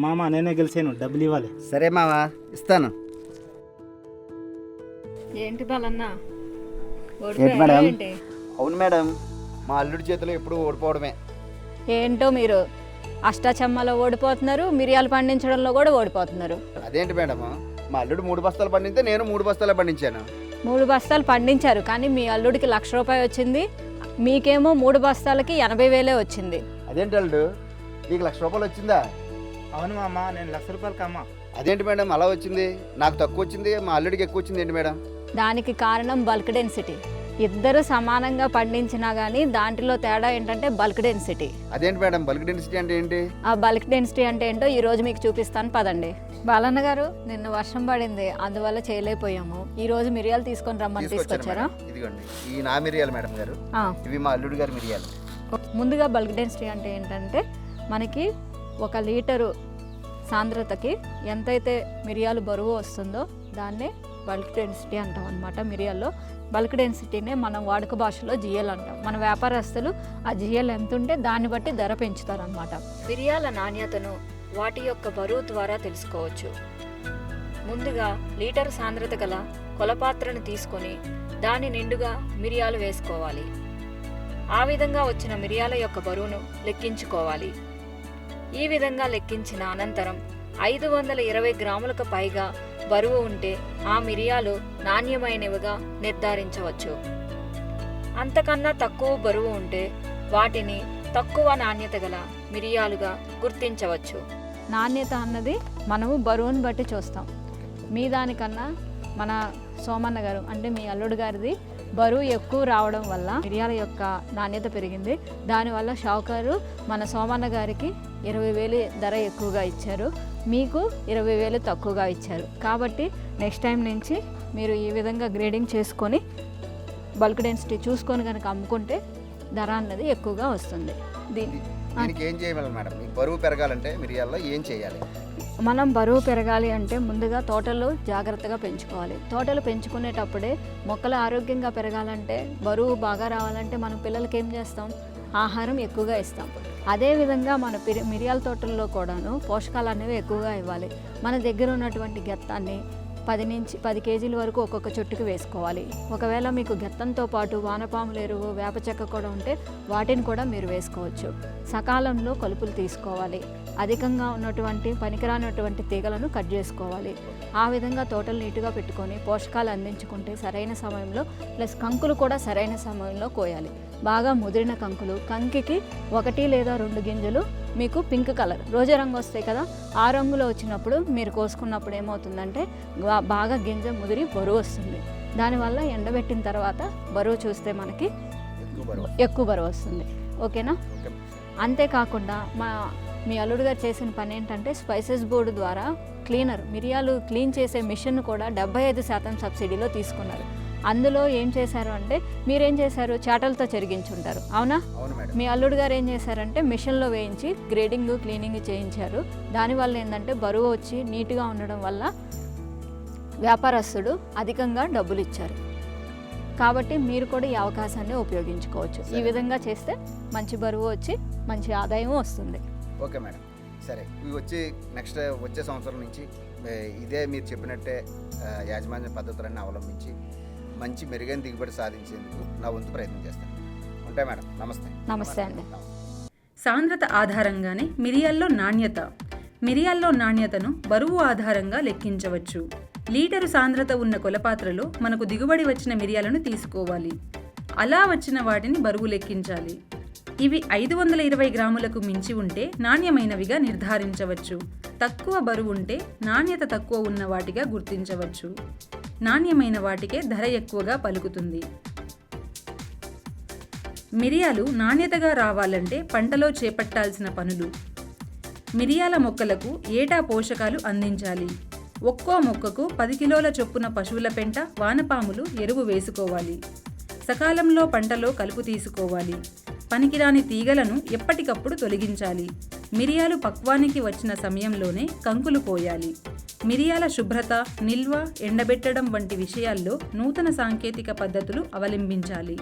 మామ నేనే గెలిచాను, డబ్బులు ఇవ్వాలి. సరే మావా, ఇస్తాను. ఏంటి బాలన్నా? ఏంటి మేడం? అవును మేడం, మా అల్లుడి చేతిలో ఎప్పుడు ఓడిపోవడమే. ఏంటో మీరు అష్టాచమ్మలో ఓడిపోతున్నారు, మిరియాలు పండించడంలో కూడా ఓడిపోతున్నారు. అదేంటి మేడం, మా అల్లుడు 3 బస్తాలు పండితే నేను 3 బస్తాలు పండించాను. 3 బస్తాలు పండించారు, కానీ మీ అల్లుడికి ₹1,00,000 వచ్చింది, మీకేమో 3 బస్తాలకి 80,000 వచ్చింది. అదేంటి అల్లుడు, నీకు ₹1,00,000 వచ్చిందా? అవును మామ, నేను ₹1,00,000 అమ్మా. అదేంటి మేడం అలా వచ్చింది? నాకు తక్కువ వచ్చింది, మా అల్లుడికి ఎక్కువ వచ్చింది ఏంటి మేడం? దానికి కారణం బల్క్ డెన్సిటీ. ఇద్దరు సమానంగా పండించినా కానీ దాంట్లో తేడా ఏంటంటే బల్క్ డెన్సిటీ. అదేంటి మేడం బల్క్ డెన్సిటీ అంటే ఏంటి? ఆ బల్క్ డెన్సిటీ అంటే ఏంటో ఈ రోజు మీకు చూపిస్తాను, పదండి. బాలన్న గారు, నిన్న వర్షం పడింది, అందువల్ల చేయలేకపోయాము. ఈ రోజు మిరియాలు తీసుకొని రమ్మని తీసుకొచ్చారా? ఇదిగోండి, ఈ నా మిరియాలు మేడం గారు, ఇవి మా అల్లుడి గారి మిరియాలు. ముందుగా బల్క్ డెన్సిటీ అంటే ఏంటంటే మనకి 1 లీటరు సాంద్రతకి ఎంతైతే మిరియాలు బరువు వస్తుందో దాన్నే బల్క్ డెన్సిటీ అంటాం అనమాట. మిరియాల్లో బల్క్ డెన్సిటీనే మనం వాడుక భాషలో జిఎల్ అంటాం. మన వ్యాపారస్తులు ఆ జిఎల్ ఎంత ఉంటే దాన్ని బట్టి ధర పెంచుతారనమాట. మిరియాల నాణ్యతను వాటి యొక్క బరువు ద్వారా తెలుసుకోవచ్చు. ముందుగా లీటర్ సాంద్రత గల కొలపాత్రను తీసుకొని దాని నిండుగా మిరియాలు వేసుకోవాలి. ఆ విధంగా వచ్చిన మిరియాల యొక్క బరువును లెక్కించుకోవాలి. ఈ విధంగా లెక్కించిన అనంతరం 520 గ్రాములకు పైగా బరువు ఉంటే ఆ మిరియాలు నాణ్యమైనవిగా నిర్ధారించవచ్చు. అంతకన్నా తక్కువ బరువు ఉంటే వాటిని తక్కువ నాణ్యత గల మిరియాలుగా గుర్తించవచ్చు. నాణ్యత అన్నది మనము బరువును బట్టి చూస్తాం. మీ దానికన్నా మన సోమన్న గారు అంటే మీ అల్లుడు గారిది బరువు ఎక్కువ రావడం వల్ల మిరియాల యొక్క నాణ్యత పెరిగింది. దానివల్ల షావుకారు మన సోమన్న గారికి 20,000 ధర ఎక్కువగా ఇచ్చారు, మీకు 20,000 తక్కువగా ఇచ్చారు. కాబట్టి నెక్స్ట్ టైం నుంచి మీరు ఈ విధంగా గ్రేడింగ్ చేసుకొని బల్క్ డెన్సిటీ చూసుకొని కనుక అమ్ముకుంటే ధర అన్నది ఎక్కువగా వస్తుంది. దీనికి ఏం చేయాలి మేడం? మీకు బరువు పెరగాలంటే మిరియాల్లో ఏం చేయాలి? మనం బరువు పెరగాలి అంటే ముందుగా తోటలు జాగ్రత్తగా పెంచుకోవాలి. తోటలు పెంచుకునేటప్పుడే మొక్కలు ఆరోగ్యంగా పెరగాలంటే, బరువు బాగా రావాలంటే మనం పిల్లలకి ఏం చేస్తాం? ఆహారం ఎక్కువగా ఇస్తాం. అదేవిధంగా మన మిరియాల తోటల్లో కూడాను పోషకాలు అనేవి ఎక్కువగా ఇవ్వాలి. మన దగ్గర ఉన్నటువంటి గెత్తాన్ని 10 కేజీల వరకు ఒక్కొక్క చెట్టుకు వేసుకోవాలి. ఒకవేళ మీకు గెత్తంతో పాటు వానపాముల ఎరువు, వేప చెక్క కూడా ఉంటే వాటిని కూడా మీరు వేసుకోవచ్చు. సకాలంలో కలుపులు తీసుకోవాలి. అధికంగా ఉన్నటువంటి పనికిరానటువంటి తీగలను కట్ చేసుకోవాలి. ఆ విధంగా తోటలు నీట్గా పెట్టుకొని పోషకాలు అందించుకుంటే సరైన సమయంలో ప్లస్ కంకులు కూడా సరైన సమయంలో కోయాలి. బాగా ముదిరిన కంకులు, కంకికి 1 లేదా 2 గింజలు మీకు పింక్ కలర్ రోజా రంగు వస్తాయి కదా, ఆ రంగులో వచ్చినప్పుడు మీరు కోసుకున్నప్పుడు ఏమవుతుందంటే బాగా గింజ ముదిరి బరువు వస్తుంది. దానివల్ల ఎండబెట్టిన తర్వాత బరువు చూస్తే మనకి ఎక్కువ బరువు వస్తుంది. ఓకేనా? అంతేకాకుండా మీ అల్లుడు గారు చేసిన పని ఏంటంటే స్పైసెస్ బోర్డు ద్వారా క్లీనర్, మిరియాలు క్లీన్ చేసే మిషన్ కూడా 75% సబ్సిడీలో తీసుకున్నారు. అందులో ఏం చేశారు అంటే, మీరేం చేశారు? చాటలతో చెరిగించుంటారు, అవునా? మీ అల్లుడు గారు ఏం చేశారంటే మిషన్లో వేయించి గ్రేడింగ్, క్లీనింగ్ చేయించారు. దానివల్ల ఏంటంటే బరువు వచ్చి నీట్గా ఉండడం వల్ల వ్యాపారస్తుడు అధికంగా డబ్బులు ఇచ్చారు. కాబట్టి మీరు కూడా ఈ అవకాశాన్ని ఉపయోగించుకోవచ్చు. ఈ విధంగా చేస్తే మంచి బరువు వచ్చి మంచి ఆదాయం వస్తుంది. ఓకే మేడం, సరే. ఇవి వచ్చే సంవత్సరం నుంచి ఇదే మీరు చెప్పినట్టే యాజమాన్య పద్ధతులన్నీ అవలంబించి మంచి మెరుగైన దిగుబడి సాధించేందుకు నా వంతు ప్రయత్నం చేస్తాను. ఉంటాయి మేడం, నమస్తే. నమస్తే అండి. సాంద్రత ఆధారంగానే మిరియాల్లో నాణ్యతను బరువు ఆధారంగా లెక్కించవచ్చు. లీటరు సాంద్రత ఉన్న కొలపాత్రలో మనకు దిగుబడి వచ్చిన మిరియాలను తీసుకోవాలి. అలా వచ్చిన వాటిని బరువు లెక్కించాలి. ఇవి 520 గ్రాములకు మించి ఉంటే నాణ్యమైనవిగా నిర్ధారించవచ్చు. తక్కువ బరువు ఉంటే నాణ్యత తక్కువ ఉన్న వాటిగా గుర్తించవచ్చు. నాణ్యమైన వాటికే ధర ఎక్కువగా పలుకుతుంది. మిరియాలు నాణ్యతగా రావాలంటే పంటలో చేపట్టాల్సిన పనులు: మిరియాల మొక్కలకు ఏటా పోషకాలు అందించాలి. ఒక్కో మొక్కకు 10 కిలోల చొప్పున పశువుల పెంట, వానపాములు ఎరువు వేసుకోవాలి. సకాలంలో పంటలో కలుపు తీసుకోవాలి. పనికిరాని తీగలను ఎప్పటికప్పుడు తొలగించాలి. మిరియాలు పక్వానికి వచ్చిన సమయంలోనే కంకులు కోయాలి. మిరియాల శుభ్రత, నిల్వ, ఎండబెట్టడం వంటి విషయాల్లో నూతన సాంకేతిక పద్ధతులు అవలంబించాలి.